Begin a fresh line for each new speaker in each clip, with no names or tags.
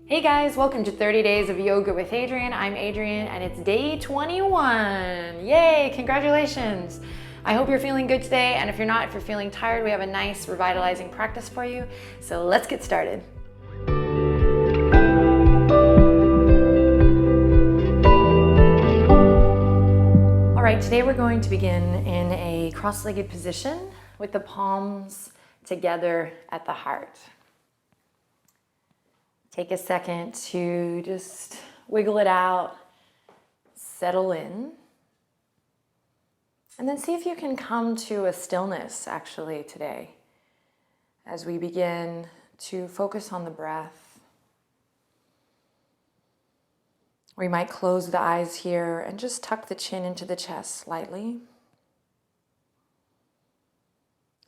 Hey guys, welcome to 30 Days of Yoga with Adriene. I'm Adriene and it's day 21. Yay, congratulations. I hope you're feeling good today, and if you're not, if you're feeling tired, we have a nice revitalizing practice for you. So let's get started. All right, today we're going to begin in a cross-legged position with the palms together at the heart. Take a second to just wiggle it out, settle in, and then see if you can come to a stillness actually today as we begin to focus on the breath. We might close the eyes here and just tuck the chin into the chest slightly.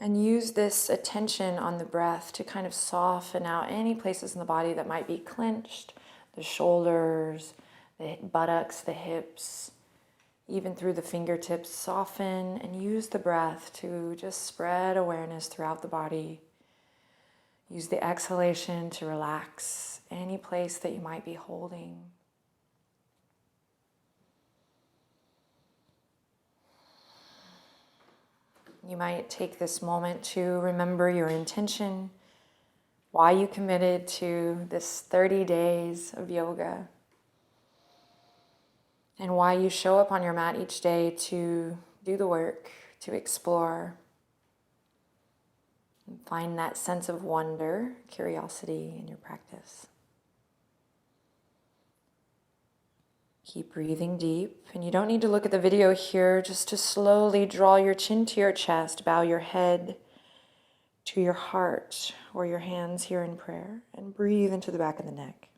And use this attention on the breath to kind of soften out any places in the body that might be clenched, the shoulders, the buttocks, the hips, even through the fingertips. Soften and use the breath to just spread awareness throughout the body. Use the exhalation to relax any place that you might be holding. You might take this moment to remember your intention, why you committed to this 30 days of yoga, and why you show up on your mat each day to do the work, to explore, and find that sense of wonder, curiosity in your practice. Keep breathing deep, and you don't need to look at the video here, just to slowly draw your chin to your chest, bow your head to your heart or your hands here in prayer, and breathe into the back of the neck.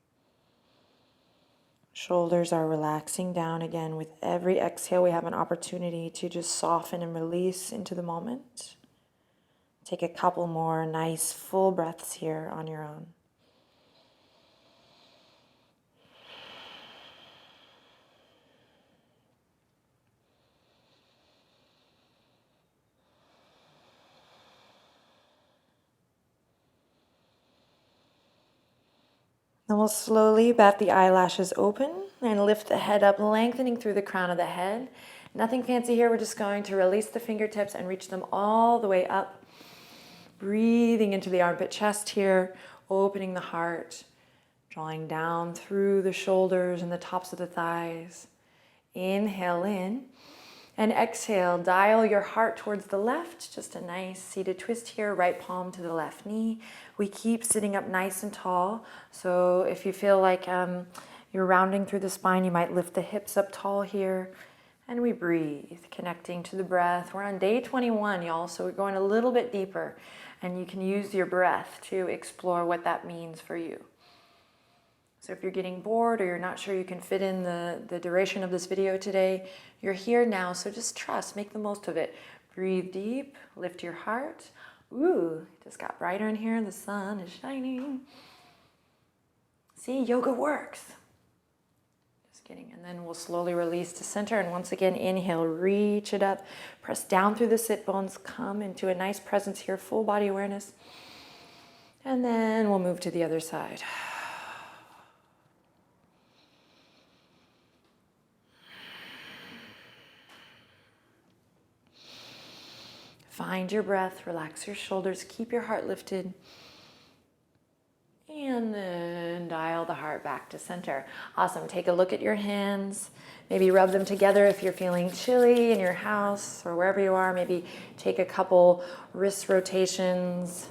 Shoulders are relaxing down again. With every exhale, we have an opportunity to just soften and release into the moment. Take a couple more nice full breaths here on your own. Then we'll slowly bat the eyelashes open and lift the head up, lengthening through the crown of the head. Nothing fancy here. We're just going to release the fingertips and reach them all the way up. Breathing into the armpit chest here, opening the heart, drawing down through the shoulders and the tops of the thighs. Inhale in. And exhale, dial your heart towards the left. Just a nice seated twist here, right palm to the left knee. We keep sitting up nice and tall. So if you feel like you're rounding through the spine, you might lift the hips up tall here. And we breathe, connecting to the breath. We're on day 21, y'all, so we're going a little bit deeper. And you can use your breath to explore what that means for you. So if you're getting bored or you're not sure you can fit in the duration of this video today, you're here now, so just trust, make the most of it. Breathe deep, lift your heart. Ooh, it just got brighter in here, the sun is shining. See, yoga works. Just kidding. And then we'll slowly release to center, and once again, inhale, reach it up, press down through the sit bones, come into a nice presence here, full body awareness. And then we'll move to the other side. Find your breath, relax your shoulders, keep your heart lifted, and then dial the heart back to center. Awesome. Take a look at your hands. Maybe rub them together if you're feeling chilly in your house or wherever you are. Maybe take a couple wrist rotations.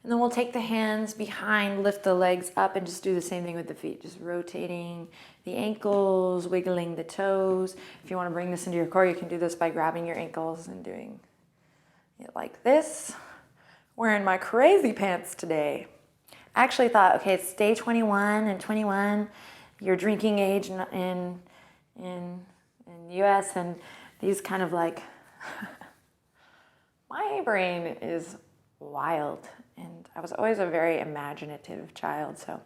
And then we'll take the hands behind, lift the legs up, and just do the same thing with the feet. Just rotating the ankles, wiggling the toes. If you want to bring this into your core, you can do this by grabbing your ankles and doing it like this. Wearing my crazy pants today. I actually thought, okay, it's day 21, and 21, your drinking age in the US, and these kind of like, my brain is wild. And I was always a very imaginative child, so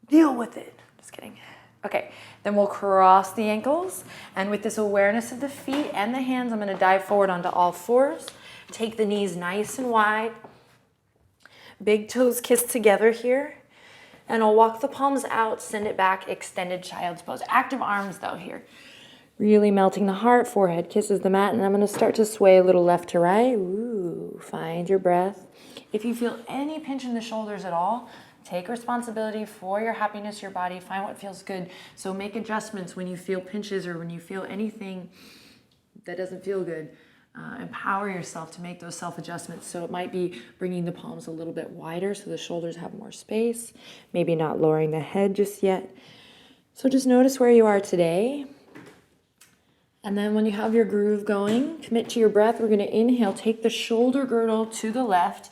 deal with it. Just kidding. Okay, then we'll cross the ankles. And with this awareness of the feet and the hands, I'm going to dive forward onto all fours. Take the knees nice and wide. Big toes kiss together here. And I'll walk the palms out, send it back, extended child's pose. Active arms though here. Really melting the heart, forehead kisses the mat, and I'm gonna start to sway a little left to right. Ooh, find your breath. If you feel any pinch in the shoulders at all, take responsibility for your happiness, your body, find what feels good. So make adjustments when you feel pinches or when you feel anything that doesn't feel good. Empower yourself to make those self-adjustments. So it might be bringing the palms a little bit wider so the shoulders have more space, maybe not lowering the head just yet. So just notice where you are today. And then when you have your groove going, commit to your breath. We're going to inhale, take the shoulder girdle to the left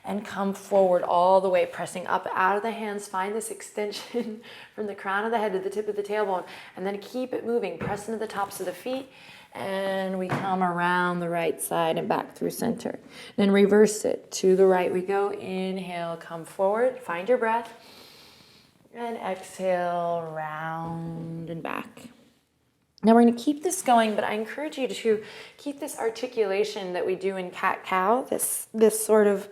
and come forward all the way, pressing up out of the hands. Find this extension from the crown of the head to the tip of the tailbone, and then keep it moving. Press into the tops of the feet. And we come around the right side and back through center. Then reverse it. To the right we go. Inhale, come forward. Find your breath. And exhale, round and back. Now we're going to keep this going, but I encourage you to keep this articulation that we do in cat-cow, this sort of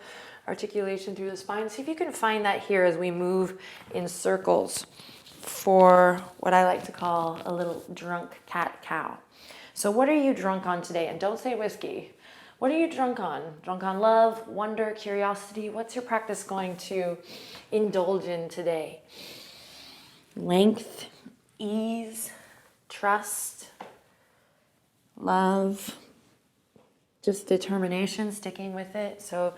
articulation through the spine. See if you can find that here as we move in circles for what I like to call a little drunk cat-cow. So what are you drunk on today? And don't say whiskey. What are you drunk on? Drunk on love, wonder, curiosity? What's your practice going to indulge in today? Length, ease, trust, love, just determination, sticking with it. So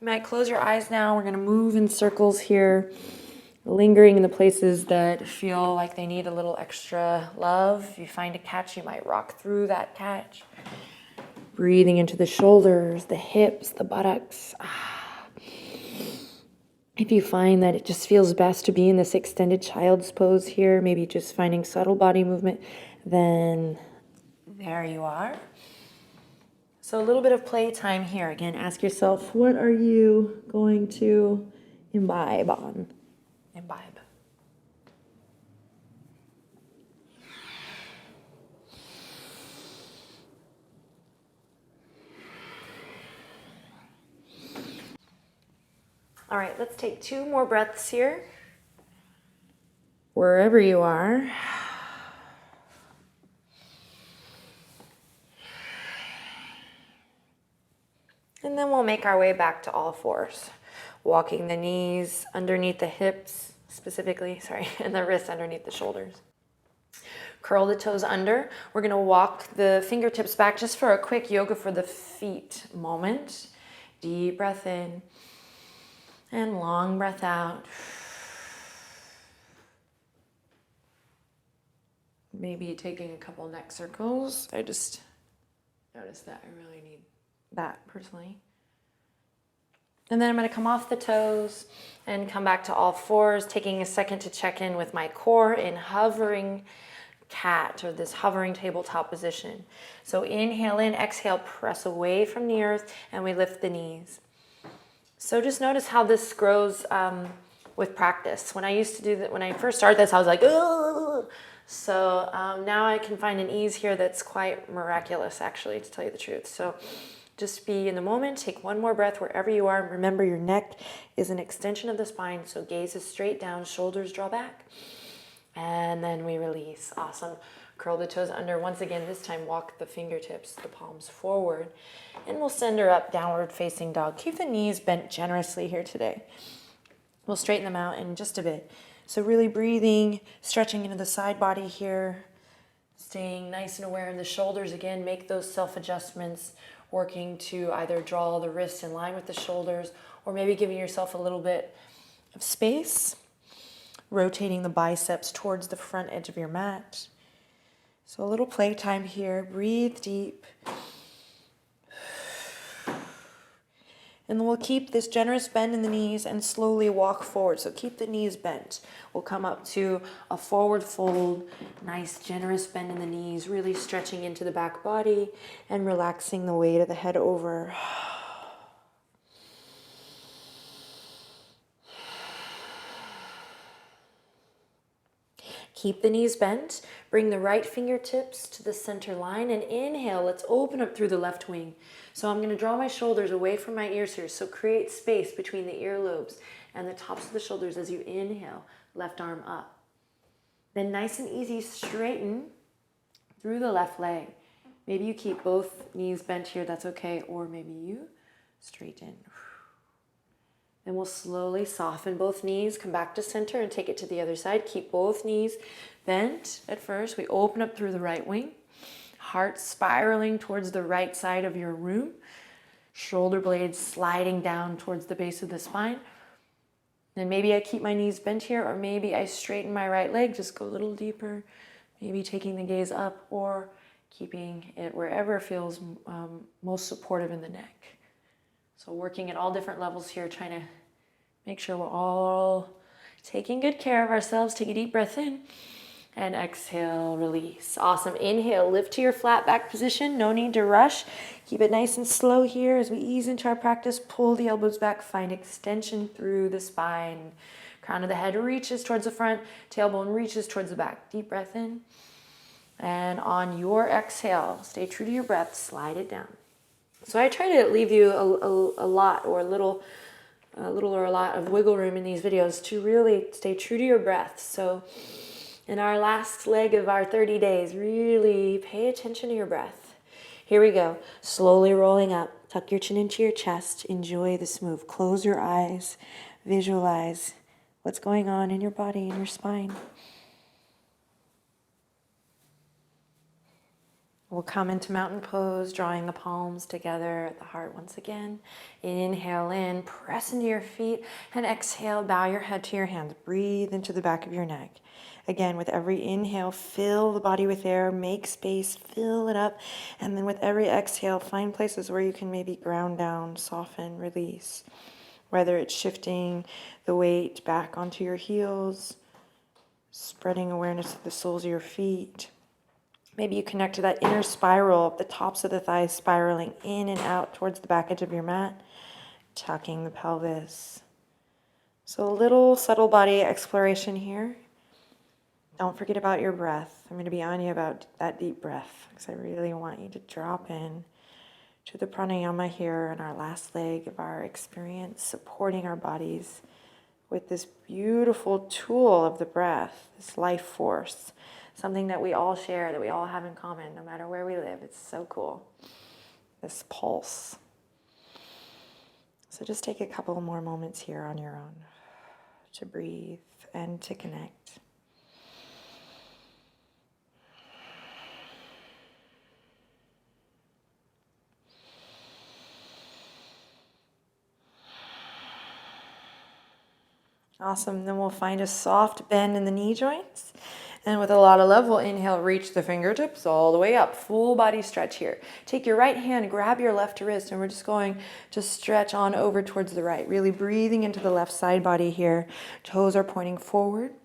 you might close your eyes now. We're going to move in circles here, lingering in the places that feel like they need a little extra love. If you find a catch, you might rock through that catch. Breathing into the shoulders, the hips, the buttocks. If you find that it just feels best to be in this extended child's pose here, maybe just finding subtle body movement, then there you are. So a little bit of playtime here. Again, ask yourself, what are you going to imbibe on? Imbibe. All right, let's take 2 more breaths here. Wherever you are. And then we'll make our way back to all fours. Walking the knees underneath the hips, specifically, and the wrists underneath the shoulders. Curl the toes under. We're going to walk the fingertips back just for a quick yoga for the feet moment. Deep breath in and long breath out. Maybe taking a couple neck circles. I just noticed that I really need that personally. And then I'm going to come off the toes and come back to all fours, taking a second to check in with my core in hovering cat, or this hovering tabletop position. So inhale in, exhale, press away from the earth, and we lift the knees. So just notice how this grows with practice. When I used to do that, when I first started this, I was like, ugh. So now I can find an ease here that's quite miraculous, actually, to tell you the truth. So just be in the moment, take one more breath wherever you are. Remember, your neck is an extension of the spine, so gaze is straight down, shoulders draw back. And then we release. Awesome. Curl the toes under. Once again, this time walk the fingertips, the palms forward. And we'll send her up, downward facing dog. Keep the knees bent generously here today. We'll straighten them out in just a bit. So really breathing, stretching into the side body here. Staying nice and aware in the shoulders. Again, make those self-adjustments, working to either draw the wrists in line with the shoulders or maybe giving yourself a little bit of space. Rotating the biceps towards the front edge of your mat. So a little playtime here. Breathe deep. And we'll keep this generous bend in the knees and slowly walk forward. So keep the knees bent. We'll come up to a forward fold. Nice generous bend in the knees. Really stretching into the back body and relaxing the weight of the head over. Keep the knees bent. Bring the right fingertips to the center line and inhale. Let's open up through the left wing. So I'm going to draw my shoulders away from my ears here. So create space between the earlobes and the tops of the shoulders as you inhale. Left arm up. Then nice and easy, straighten through the left leg. Maybe you keep both knees bent here. That's okay. Or maybe you straighten. Then we'll slowly soften both knees, come back to center and take it to the other side. Keep both knees bent at first. We open up through the right wing. Heart spiraling towards the right side of your room. Shoulder blades sliding down towards the base of the spine. Then maybe I keep my knees bent here, or maybe I straighten my right leg, just go a little deeper. Maybe taking the gaze up or keeping it wherever feels most supportive in the neck. So working at all different levels here, trying to make sure we're all taking good care of ourselves. Take a deep breath in and exhale, release. Awesome. Inhale, lift to your flat back position. No need to rush. Keep it nice and slow here as we ease into our practice. Pull the elbows back, find extension through the spine. Crown of the head reaches towards the front, tailbone reaches towards the back. Deep breath in. And on your exhale, stay true to your breath, slide it down. So I try to leave you a lot or a little or a lot of wiggle room in these videos to really stay true to your breath. So in our last leg of our 30 days, really pay attention to your breath. Here we go. Slowly rolling up. Tuck your chin into your chest. Enjoy this move. Close your eyes. Visualize what's going on in your body, in your spine. We'll come into mountain pose, drawing the palms together at the heart once again. Inhale in, press into your feet, and exhale, bow your head to your hands. Breathe into the back of your neck. Again, with every inhale, fill the body with air, make space, fill it up. And then with every exhale, find places where you can maybe ground down, soften, release. Whether it's shifting the weight back onto your heels, spreading awareness of the soles of your feet. Maybe you connect to that inner spiral, the tops of the thighs spiraling in and out towards the back edge of your mat, tucking the pelvis. So a little subtle body exploration here. Don't forget about your breath. I'm going to be on you about that deep breath because I really want you to drop in to the pranayama here in our last leg of our experience, supporting our bodies with this beautiful tool of the breath, this life force. Something that we all share, that we all have in common, no matter where we live. It's so cool. This pulse. So just take a couple more moments here on your own to breathe and to connect. Awesome. Then we'll find a soft bend in the knee joints. And with a lot of love, we'll inhale, reach the fingertips all the way up. Full body stretch here. Take your right hand, grab your left wrist, and we're just going to stretch on over towards the right. Really breathing into the left side body here. Toes are pointing forward.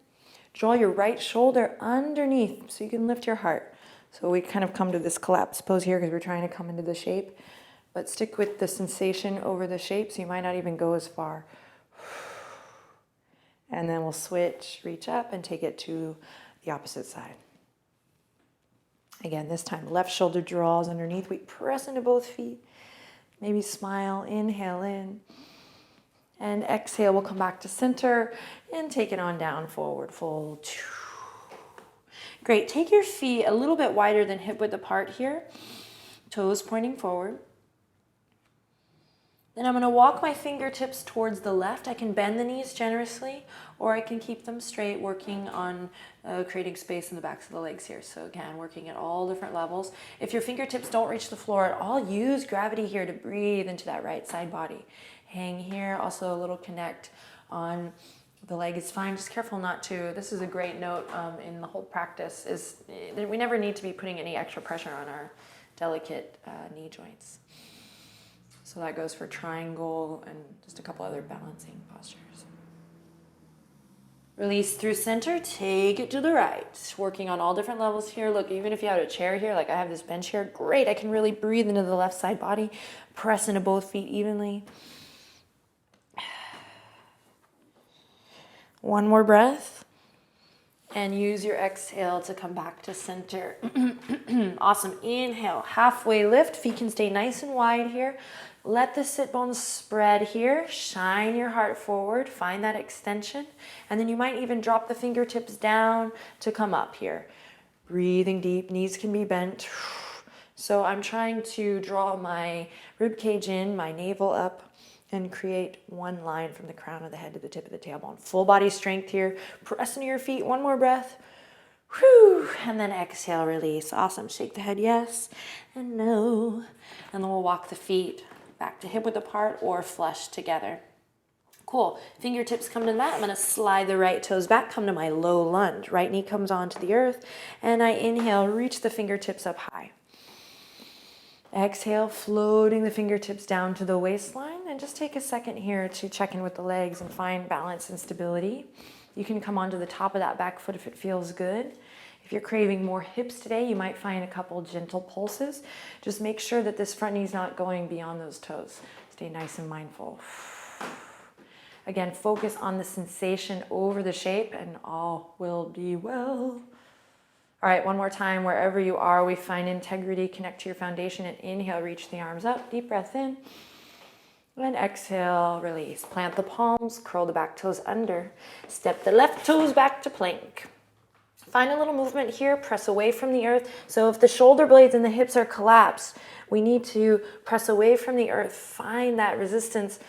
Draw your right shoulder underneath so you can lift your heart. So we kind of come to this collapse pose here because we're trying to come into the shape. But stick with the sensation over the shape so you might not even go as far. And then we'll switch, reach up, and take it to the opposite side. Again, this time, left shoulder draws underneath. We press into both feet. Maybe smile, inhale in. And exhale, we'll come back to center and take it on down, forward fold. Great, take your feet a little bit wider than hip width apart here. Toes pointing forward. Then I'm going to walk my fingertips towards the left. I can bend the knees generously, or I can keep them straight, working on creating space in the backs of the legs here. So again, working at all different levels. If your fingertips don't reach the floor at all, use gravity here to breathe into that right side body. Hang here. Also a little connect on the leg is fine. Just careful not to. This is a great note in the whole practice, is that we never need to be putting any extra pressure on our delicate knee joints. So that goes for triangle and just a couple other balancing postures. Release through center, take it to the right. Working on all different levels here. Look, even if you have a chair here, like I have this bench here, great. I can really breathe into the left side body. Press into both feet evenly. One more breath. And use your exhale to come back to center. Awesome. Inhale, halfway lift. Feet can stay nice and wide here. Let the sit bones spread here. Shine your heart forward. Find that extension. And then you might even drop the fingertips down to come up here. Breathing deep. Knees can be bent. So I'm trying to draw my rib cage in, my navel up, and create one line from the crown of the head to the tip of the tailbone. Full body strength here. Press into your feet. One more breath. Whew. And then exhale, release. Awesome. Shake the head yes and no. And then we'll walk the feet back to hip width apart or flush together. Cool. Fingertips come to the mat. I'm going to slide the right toes back, come to my low lunge. Right knee comes onto the earth. And I inhale, reach the fingertips up high. Exhale, floating the fingertips down to the waistline, and just take a second here to check in with the legs and find balance and stability. You can come onto the top of that back foot if it feels good. If you're craving more hips today, you might find a couple gentle pulses. Just make sure that this front knee is not going beyond those toes. Stay nice and mindful. Again, focus on the sensation over the shape and all will be well. All right, one more time, wherever you are, we find integrity, connect to your foundation, and inhale, reach the arms up, deep breath in, and exhale, release. Plant the palms, curl the back toes under, step the left toes back to plank. Find a little movement here, press away from the earth. So if the shoulder blades and the hips are collapsed, we need to press away from the earth, find that resistance,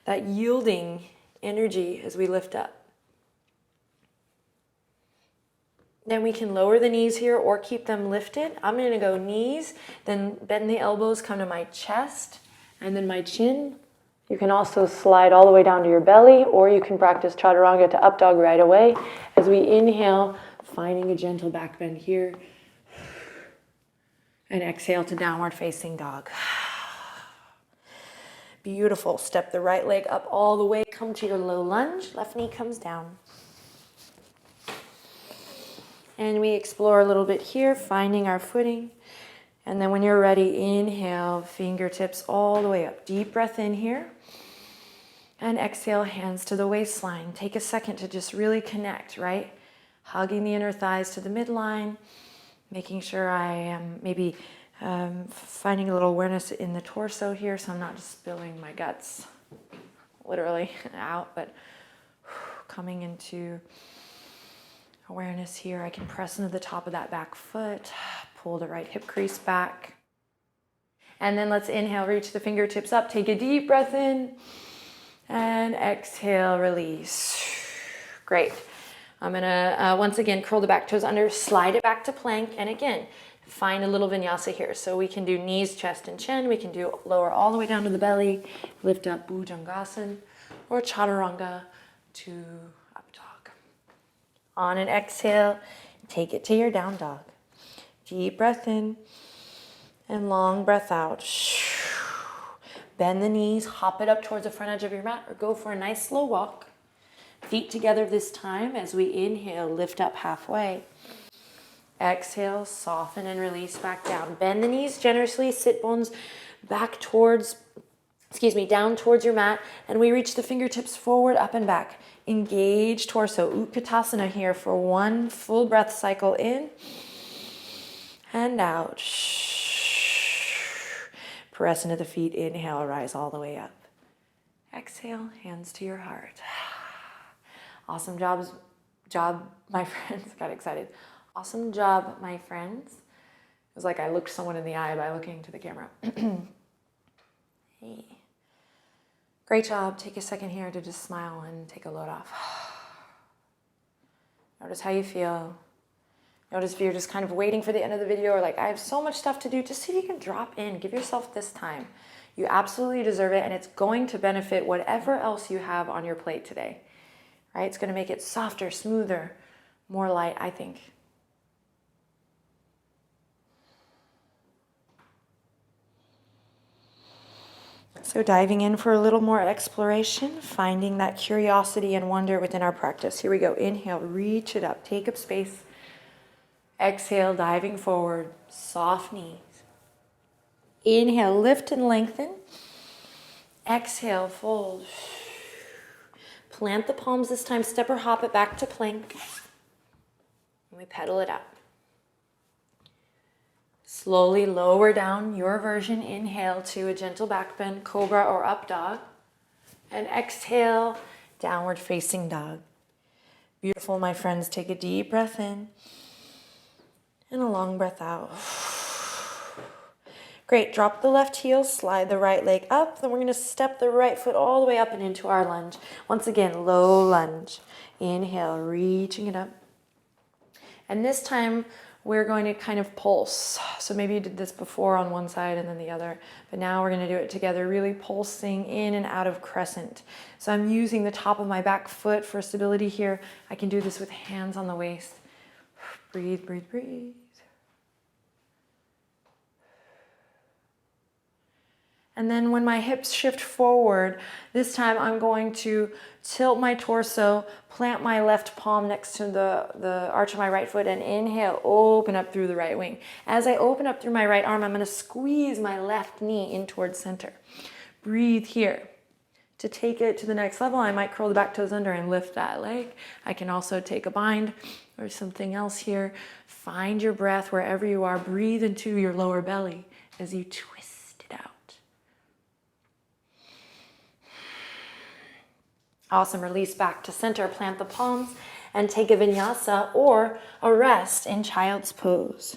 that yielding energy as we lift up. Then we can lower the knees here or keep them lifted. I'm going to go knees, then bend the elbows, come to my chest, and then my chin. You can also slide all the way down to your belly, or you can practice chaturanga to up dog right away. As we inhale, finding a gentle back bend here. And exhale to downward facing dog. Beautiful. Step the right leg up all the way. Come to your low lunge. Left knee comes down. And we explore a little bit here, finding our footing. And then when you're ready, inhale, fingertips all the way up. Deep breath in here. And exhale, hands to the waistline. Take a second to just really connect, right? Hugging the inner thighs to the midline. Making sure I am maybe finding a little awareness in the torso here, so I'm not just spilling my guts literally out, but coming into awareness here. I can press into the top of that back foot, pull the right hip crease back. And then let's inhale, reach the fingertips up, take a deep breath in, and exhale, release. Great. I'm gonna, once again, curl the back toes under, slide it back to plank, and again, find a little vinyasa here. So we can do knees, chest, and chin. We can do lower all the way down to the belly, lift up Bhujangasana, or chaturanga to up dog. On an exhale, take it to your down dog. Deep breath in, and long breath out. Bend the knees, hop it up towards the front edge of your mat, or go for a nice slow walk. Feet together this time as we inhale, lift up halfway. Exhale, soften and release back down. Bend the knees generously, sit bones back towards, down towards your mat, and we reach the fingertips forward, up and back. Engage torso, Utkatasana here for one full breath cycle in and out. Press into the feet, inhale, rise all the way up. Exhale, hands to your heart. Awesome job, my friends. Got excited. Awesome job, my friends. It was like I looked someone in the eye by looking to the camera. Hey. Great job. Take a second here to just smile and take a load off. Notice how you feel. Notice if you're just kind of waiting for the end of the video or like, I have so much stuff to do, just see if you can drop in. Give yourself this time. You absolutely deserve it, and it's going to benefit whatever else you have on your plate today. Right? It's going to make it softer, smoother, more light, I think. So diving in for a little more exploration, finding that curiosity and wonder within our practice. Here we go. Inhale, reach it up, take up space. Exhale, diving forward, soft knees. Inhale, lift and lengthen. Exhale, fold. Plant the palms this time, step or hop it back to plank. we pedal it up. Slowly lower down your version. Inhale to a gentle back bend, cobra or up dog. And exhale, downward facing dog. Beautiful, my friends. Take a deep breath in and a long breath out. Great. Drop the left heel, slide the right leg up. Then we're going to step the right foot all the way up and into our lunge. Once again, low lunge. Inhale, reaching it up. And this time, we're going to kind of pulse. So maybe you did this before on one side and then the other, but now we're going to do it together, really pulsing in and out of crescent. So I'm using the top of my back foot for stability here. I can do this with hands on the waist. Breathe, breathe, breathe. And then when my hips shift forward, this time I'm going to tilt my torso, plant my left palm next to the arch of my right foot, and inhale, open up through the right wing. As I open up through my right arm, I'm going to squeeze my left knee in towards center. Breathe here. To take it to the next level, I might curl the back toes under and lift that leg. I can also take a bind or something else here. Find your breath wherever you are. Breathe into your lower belly as you twist. Awesome. Release back to center. Plant the palms and take a vinyasa or a rest in child's pose.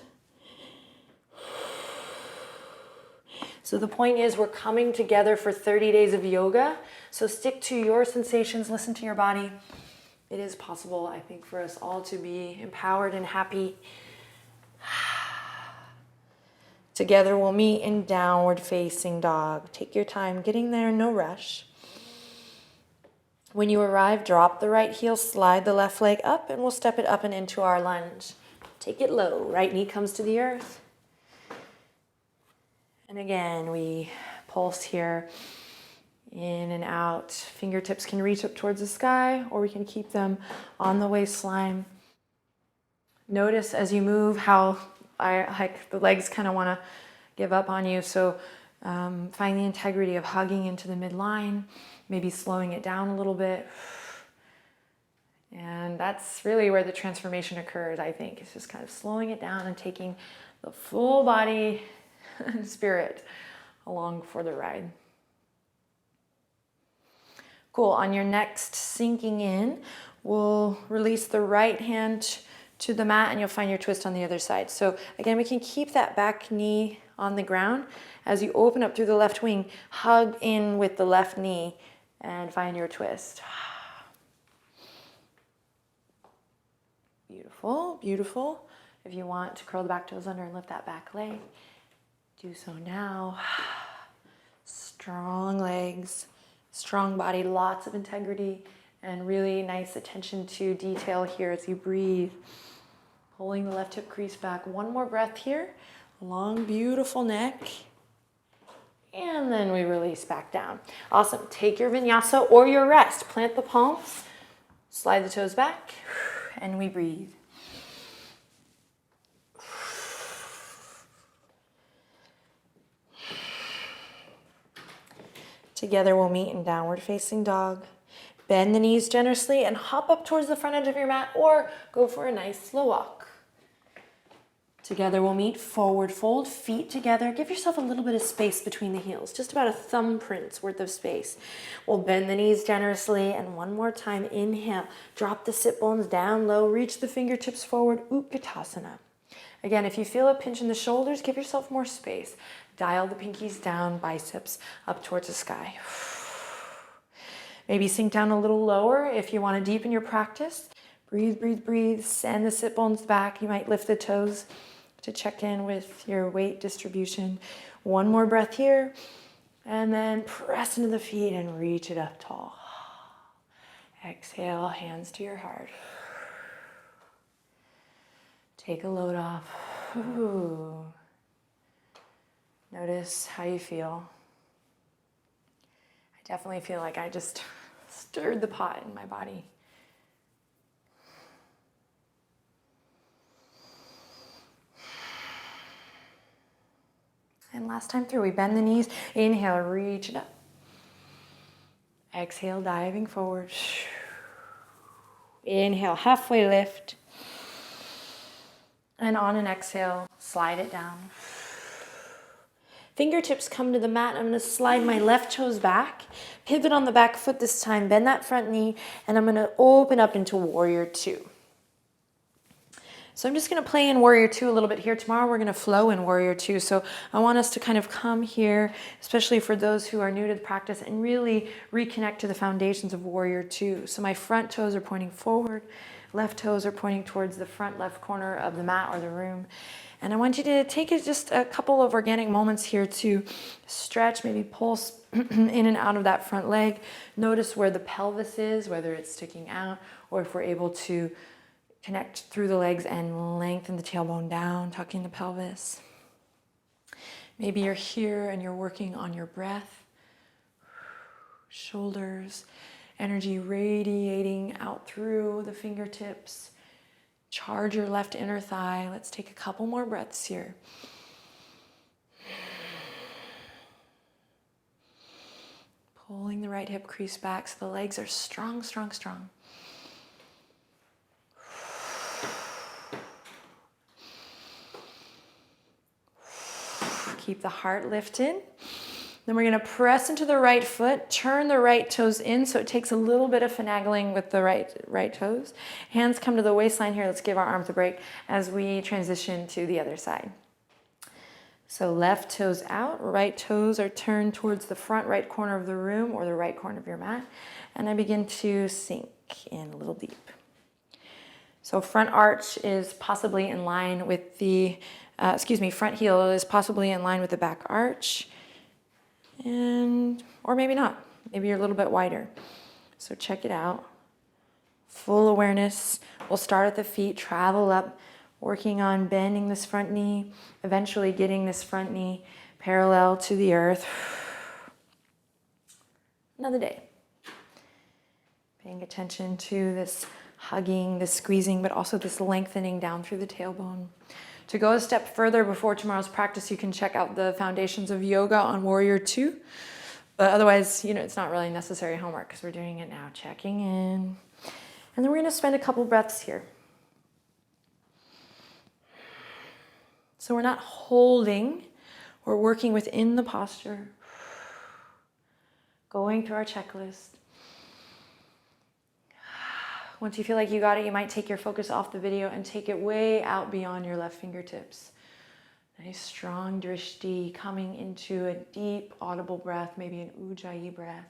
So the point is we're coming together for 30 days of yoga. So stick to your sensations. Listen to your body. It is possible, I think, for us all to be empowered and happy. Together we'll meet in downward facing dog. Take your time getting there, no rush. When you arrive, drop the right heel, slide the left leg up, and we'll step it up and into our lunge. Take it low. Right knee comes to the earth. And again, we pulse here, in and out. Fingertips can reach up towards the sky, or we can keep them on the waistline. Notice as you move how the legs kind of want to give up on you. So find the integrity of hugging into the midline. Maybe slowing it down a little bit. And that's really where the transformation occurs, I think. It's just kind of slowing it down and taking the full body and spirit along for the ride. Cool. On your next sinking in, we'll release the right hand to the mat and you'll find your twist on the other side. So again, we can keep that back knee on the ground. As you open up through the left wing, hug in with the left knee and find your twist. Beautiful, beautiful. If you want to curl the back toes under and lift that back leg, do so now. Strong legs, strong body, lots of integrity, and really nice attention to detail here as you breathe. Pulling the left hip crease back. One more breath here. Long, beautiful neck. And then we release back down. Awesome. Take your vinyasa or your rest. Plant the palms, slide the toes back, and we breathe. Together we'll meet in downward facing dog. Bend the knees generously and hop up towards the front edge of your mat or go for a nice slow walk. Together we'll meet forward fold, feet together. Give yourself a little bit of space between the heels, just about a thumbprint's worth of space. We'll bend the knees generously and one more time, inhale. Drop the sit bones down low, reach the fingertips forward, Utkatasana. Again, if you feel a pinch in the shoulders, give yourself more space. Dial the pinkies down, biceps up towards the sky. Maybe sink down a little lower if you want to deepen your practice. Breathe, breathe, breathe. Send the sit bones back. You might lift the toes to check in with your weight distribution. One more breath here. And then press into the feet and reach it up tall. Exhale, hands to your heart. Take a load off. Ooh. Notice how you feel. I definitely feel like I just stirred the pot in my body. And last time through, we bend the knees. Inhale, reach it up. Exhale, diving forward. Inhale, halfway lift. And on an exhale, slide it down. Fingertips come to the mat. I'm going to slide my left toes back, pivot on the back foot this time, bend that front knee, and I'm going to open up into Warrior Two. So I'm just going to play in Warrior Two a little bit here. Tomorrow we're going to flow in Warrior Two. So I want us to kind of come here, especially for those who are new to the practice, and really reconnect to the foundations of Warrior Two. So my front toes are pointing forward, left toes are pointing towards the front left corner of the mat or the room. And I want you to take just a couple of organic moments here to stretch, maybe pulse in and out of that front leg. Notice where the pelvis is, whether it's sticking out or if we're able to connect through the legs and lengthen the tailbone down, tucking the pelvis. Maybe you're here and you're working on your breath. Shoulders, energy radiating out through the fingertips. Charge your left inner thigh. Let's take a couple more breaths here. Pulling the right hip crease back so the legs are strong, strong, strong. Keep the heart lifted. Then we're going to press into the right foot, turn the right toes in, so it takes a little bit of finagling with the right toes. Hands come to the waistline here. Let's give our arms a break as we transition to the other side. So left toes out, right toes are turned towards the front right corner of the room or the right corner of your mat. And I begin to sink in a little deep. So front arch is possibly in line with the, front heel is possibly in line with the back arch. Or maybe not. Maybe you're a little bit wider. So check it out. Full awareness. We'll start at the feet, travel up, working on bending this front knee, eventually getting this front knee parallel to the earth. Another day. Paying attention to this hugging, this squeezing, but also this lengthening down through the tailbone. To go a step further before tomorrow's practice, you can check out the foundations of yoga on Warrior Two. But otherwise, it's not really necessary homework because we're doing it now. Checking in. And then we're going to spend a couple breaths here. So we're not holding. We're working within the posture. Going through our checklist. Once you feel like you got it, you might take your focus off the video and take it way out beyond your left fingertips. Nice strong drishti coming into a deep audible breath, maybe an ujjayi breath.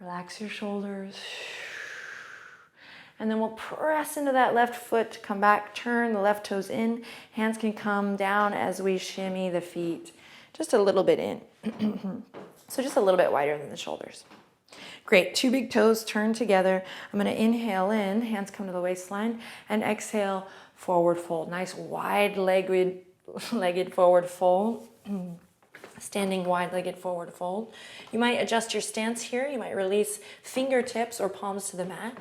Relax your shoulders. And then we'll press into that left foot, come back, turn the left toes in. Hands can come down as we shimmy the feet just a little bit in. So just a little bit wider than the shoulders. Great, two big toes turn together. I'm gonna inhale in, hands come to the waistline, and exhale, forward fold. Nice wide-legged forward fold. Standing wide-legged forward fold. You might adjust your stance here. You might release fingertips or palms to the mat.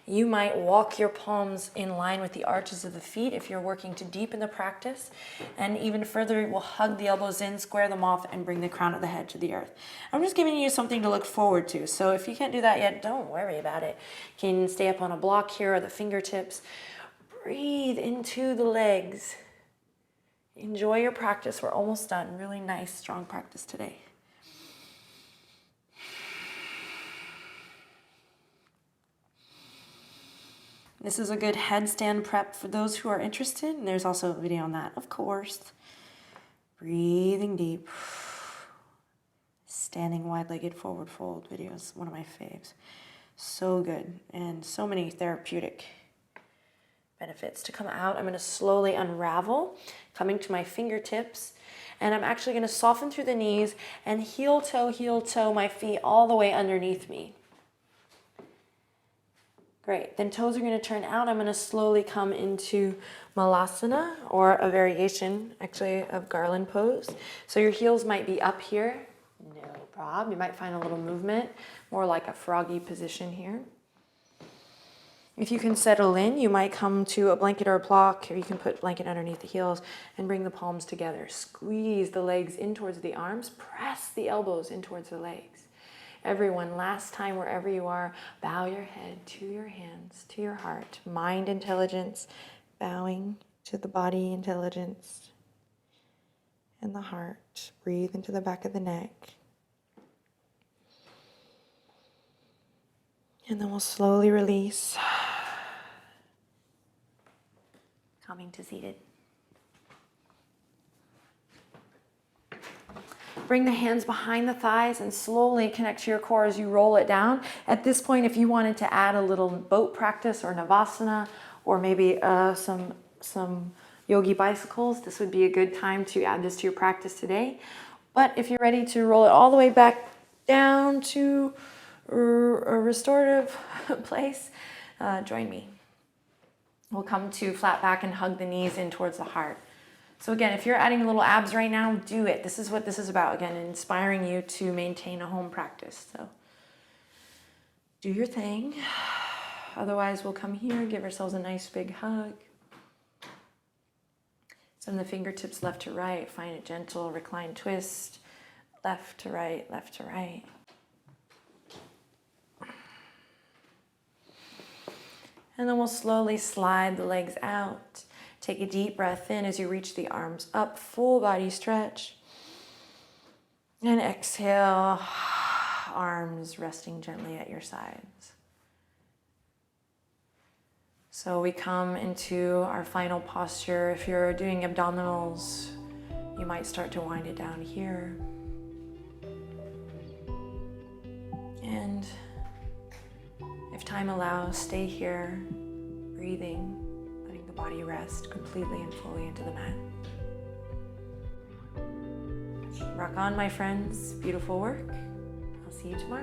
You might walk your palms in line with the arches of the feet if you're working to deepen the practice. And even further, we'll hug the elbows in, square them off, and bring the crown of the head to the earth. I'm just giving you something to look forward to. So if you can't do that yet, don't worry about it. You can stay up on a block here or the fingertips. Breathe into the legs. Enjoy your practice. We're almost done. Really nice, strong practice today. This is a good headstand prep for those who are interested. And there's also a video on that, of course. Breathing deep. Standing wide-legged forward fold video is one of my faves. So good. And so many therapeutic benefits. To come out, I'm going to slowly unravel, coming to my fingertips. And I'm actually going to soften through the knees and heel toe my feet all the way underneath me. Great, then toes are going to turn out. I'm going to slowly come into Malasana, or a variation, actually, of garland pose. So your heels might be up here. No problem. You might find a little movement, more like a froggy position here. If you can settle in, you might come to a blanket or a block, or you can put a blanket underneath the heels and bring the palms together. Squeeze the legs in towards the arms. Press the elbows in towards the legs. Everyone, last time, wherever you are, bow your head to your hands, to your heart. Mind intelligence, bowing to the body intelligence and the heart. Breathe into the back of the neck. And then we'll slowly release. Coming to seated. Bring the hands behind the thighs and slowly connect to your core as you roll it down. At this point, if you wanted to add a little boat practice or navasana, or maybe some yogi bicycles, this would be a good time to add this to your practice today. But if you're ready to roll it all the way back down to a restorative place, join me. We'll come to flat back and hug the knees in towards the heart. So again, if you're adding little abs right now, do it. This is what this is about. Again, inspiring you to maintain a home practice. So do your thing. Otherwise, we'll come here, give ourselves a nice big hug. Send the fingertips left to right. Find a gentle recline twist. Left to right, left to right. And then we'll slowly slide the legs out. Take a deep breath in as you reach the arms up, full body stretch. And exhale, arms resting gently at your sides. So we come into our final posture. If you're doing abdominals, you might start to wind it down here. And if time allows, stay here, breathing. Body rest completely and fully into the mat. Rock on, my friends. Beautiful work. I'll see you tomorrow.